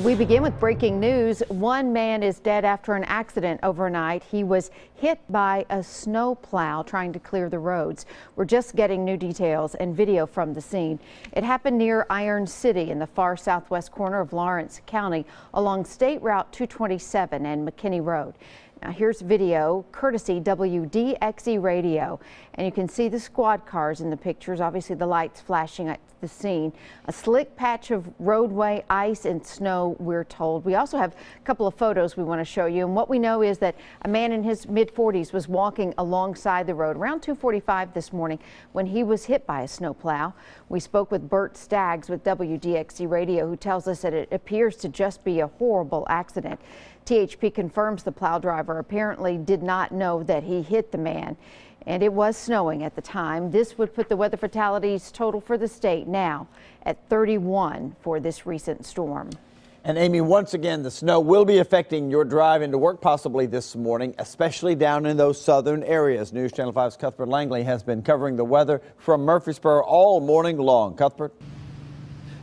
We begin with breaking news. One man is dead after an accident overnight. He was hit by a snow plow trying to clear the roads. We're just getting new details and video from the scene. It happened near Iron City in the far southwest corner of Lawrence County along State Route 227 and McKinney Road. Now here's video courtesy WDXE radio, and you can see the squad cars in the pictures. Obviously the lights flashing at the scene. A slick patch of roadway, ice and snow, we're told. We also have a couple of photos we want to show you, and what we know is that a man in his mid-40s was walking alongside the road around 2:45 this morning when he was hit by a snowplow. We spoke with Bert Staggs with WDXE radio, who tells us that it appears to just be a horrible accident. THP confirms the plow driver apparently did not know that he hit the man, and it was snowing at the time. This would put the weather fatalities total for the state now at 31 for this recent storm. And Amy, once again, the snow will be affecting your drive into work possibly this morning, especially down in those southern areas. News Channel 5's Cuthbert Langley has been covering the weather from Murfreesboro all morning long. Cuthbert.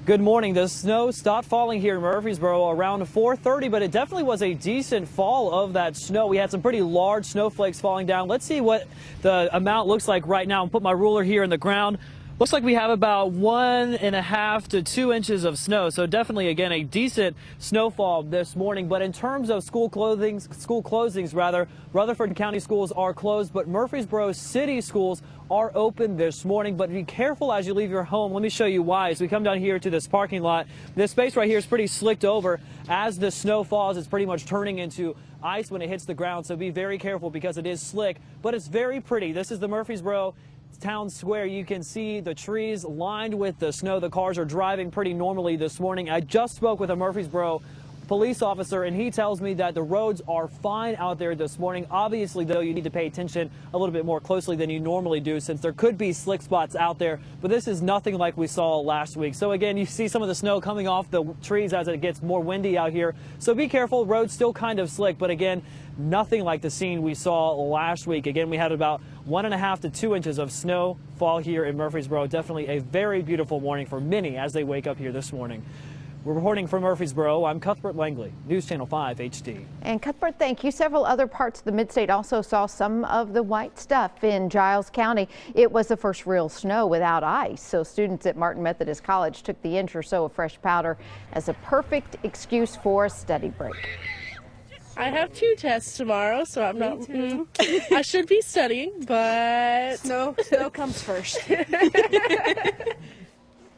Good morning. The snow stopped falling here in Murfreesboro around 4:30, but it definitely was a decent fall of that snow. We had some pretty large snowflakes falling down. Let's see what the amount looks like right now. I'll put my ruler here in the ground. Looks like we have about 1.5 to 2 inches of snow. So definitely, again, a decent snowfall this morning. But in terms of school closings, Rutherford County schools are closed, but Murfreesboro city schools are open this morning. But be careful as you leave your home. Let me show you why. As we come down here to this parking lot, this space right here is pretty slicked over. As the snow falls, it's pretty much turning into ice when it hits the ground. So be very careful because it is slick, but it's very pretty. This is the Murfreesboro Town Square. You can see the trees lined with the snow. The cars are driving pretty normally this morning. I just spoke with a Murfreesboro police officer, and he tells me that the roads are fine out there this morning. Obviously, though, you need to pay attention a little bit more closely than you normally do, since there could be slick spots out there, but this is nothing like we saw last week. So again, you see some of the snow coming off the trees as it gets more windy out here, so be careful. Roads still kind of slick, but again, nothing like the scene we saw last week. Again, we had about 1.5 to 2 inches of snow fall here in Murfreesboro. Definitely a very beautiful morning for many as they wake up here this morning. We're reporting from Murfreesboro. I'm Cuthbert Langley, News Channel 5 HD. And Cuthbert, thank you. Several other parts of the Mid-State also saw some of the white stuff. In Giles County, it was the first real snow without ice. So students at Martin Methodist College took the inch or so of fresh powder as a perfect excuse for a study break. I have 2 tests tomorrow, so I'm not. I should be studying, but snow comes first.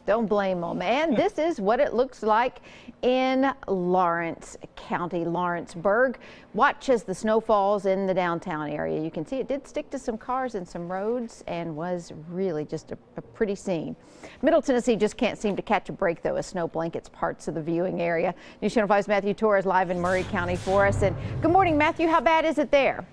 Don't blame them. And this is what it looks like in Lawrence County, Lawrenceburg. Watch as the snow falls in the downtown area. You can see it did stick to some cars and some roads and was really just a pretty scene. Middle Tennessee just can't seem to catch a break, though, as snow blankets parts of the viewing area. News Channel 5's Matthew Torres live in Murray County for us. And good morning, Matthew. How bad is it there?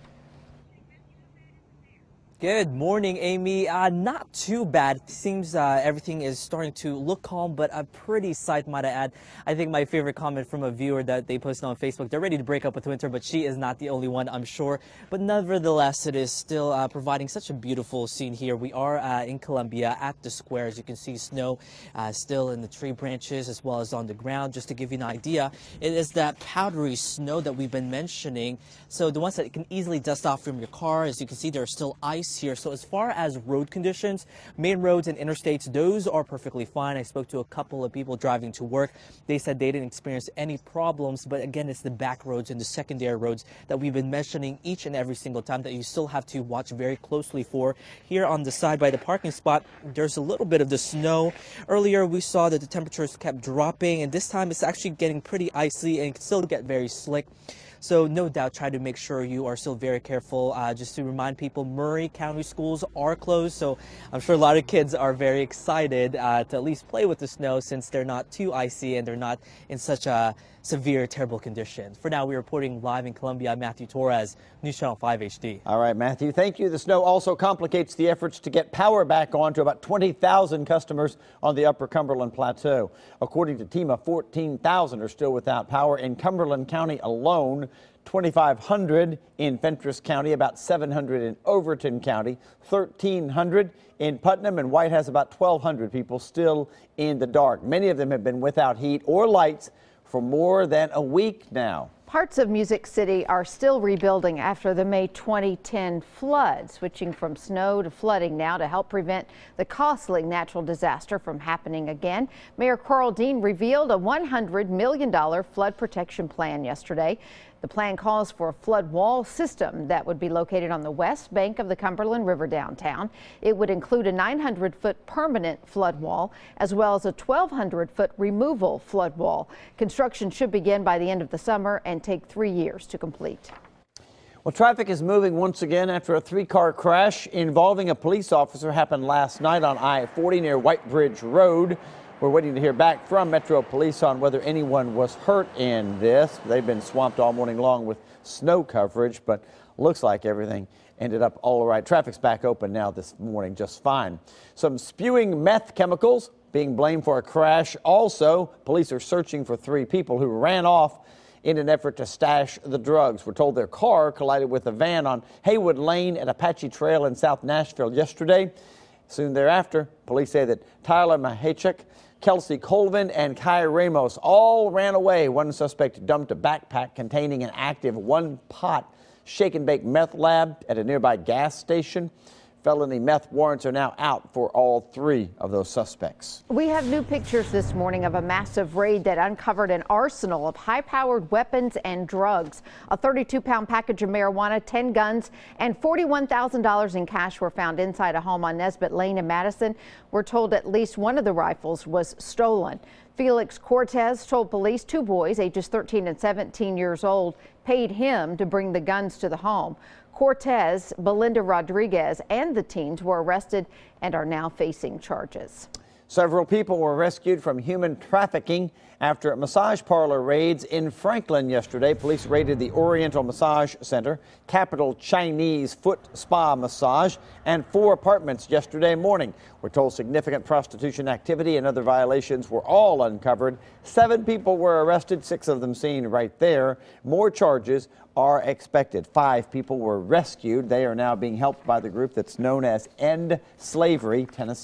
Good morning, Amy. Not too bad. It seems everything is starting to look calm, but a pretty sight, might I add. I think my favorite comment from a viewer that they posted on Facebook, they're ready to break up with winter, but she is not the only one, I'm sure. But nevertheless, it is still providing such a beautiful scene here. We are in Columbia at the square. As you can see, snow still in the tree branches as well as on the ground. Just to give you an idea, it is that powdery snow that we've been mentioning. So the ones that can easily dust off from your car. As you can see, there are still ice here. So as far as road conditions, main roads and interstates, those are perfectly fine. I spoke to a couple of people driving to work. They said they didn't experience any problems, but again, it's the back roads and the secondary roads that we've been mentioning each and every single time that you still have to watch very closely for. Here on the side by the parking spot, there's a little bit of the snow. Earlier, we saw that the temperatures kept dropping, and this time it's actually getting pretty icy and can still get very slick. So no doubt, try to make sure you are still very careful. Just to remind people, Murray County schools are closed, so I'm sure a lot of kids are very excited to at least play with the snow since they're not too icy and they're not in such a severe, terrible conditions. For now, we're reporting live in Columbia. I'm Matthew Torres, News Channel 5 HD. All right, Matthew, thank you. The snow also complicates the efforts to get power back on to about 20,000 customers on the Upper Cumberland Plateau. According to TEMA, 14,000 are still without power in Cumberland County alone. 2,500 in Fentress County, about 700 in Overton County, 1,300 in Putnam, and White has about 1,200 people still in the dark. Many of them have been without heat or lights for more than a week now. Parts of Music City are still rebuilding after the May 2010 flood, switching from snow to flooding now to help prevent the costly natural disaster from happening again. Mayor Carl Dean revealed a $100 million flood protection plan yesterday. The plan calls for a flood wall system that would be located on the west bank of the Cumberland River downtown. It would include a 900-foot permanent flood wall as well as a 1,200-foot removal flood wall. Construction should begin by the end of the summer and take 3 years to complete. Well, traffic is moving once again after a three-car crash involving a police officer happened last night on I-40 near White Bridge Road. We're waiting to hear back from Metro Police on whether anyone was hurt in this. They've been swamped all morning long with snow coverage, but looks like everything ended up all right. Traffic's back open now this morning just fine. Some spewing meth chemicals being blamed for a crash. Also, police are searching for 3 people who ran off in an effort to stash the drugs. We're told their car collided with a van on Haywood Lane at Apache Trail in South Nashville yesterday. Soon thereafter, police say that Tyler Mahachek, Kelsey Colvin, and Kai Ramos all ran away. One suspect dumped a backpack containing an active 1-pot shake-and-bake meth lab at a nearby gas station. Felony meth warrants are now out for all 3 of those suspects. We have new pictures this morning of a massive raid that uncovered an arsenal of high-powered weapons and drugs. A 32-pound package of marijuana, 10 guns, and $41,000 in cash were found inside a home on Nesbitt Lane in Madison. We're told at least one of the rifles was stolen. Felix Cortez told police 2 boys, ages 13 and 17 years old, paid him to bring the guns to the home. Cortez, Belinda Rodriguez, and the teens were arrested and are now facing charges. Several people were rescued from human trafficking after massage parlor raids in Franklin yesterday. Police raided the Oriental Massage Center, Capital Chinese Foot Spa Massage, and 4 apartments yesterday morning. We're told significant prostitution activity and other violations were all uncovered. 7 people were arrested, 6 of them seen right there. More charges are expected. 5 people were rescued. They are now being helped by the group that's known as End Slavery Tennessee.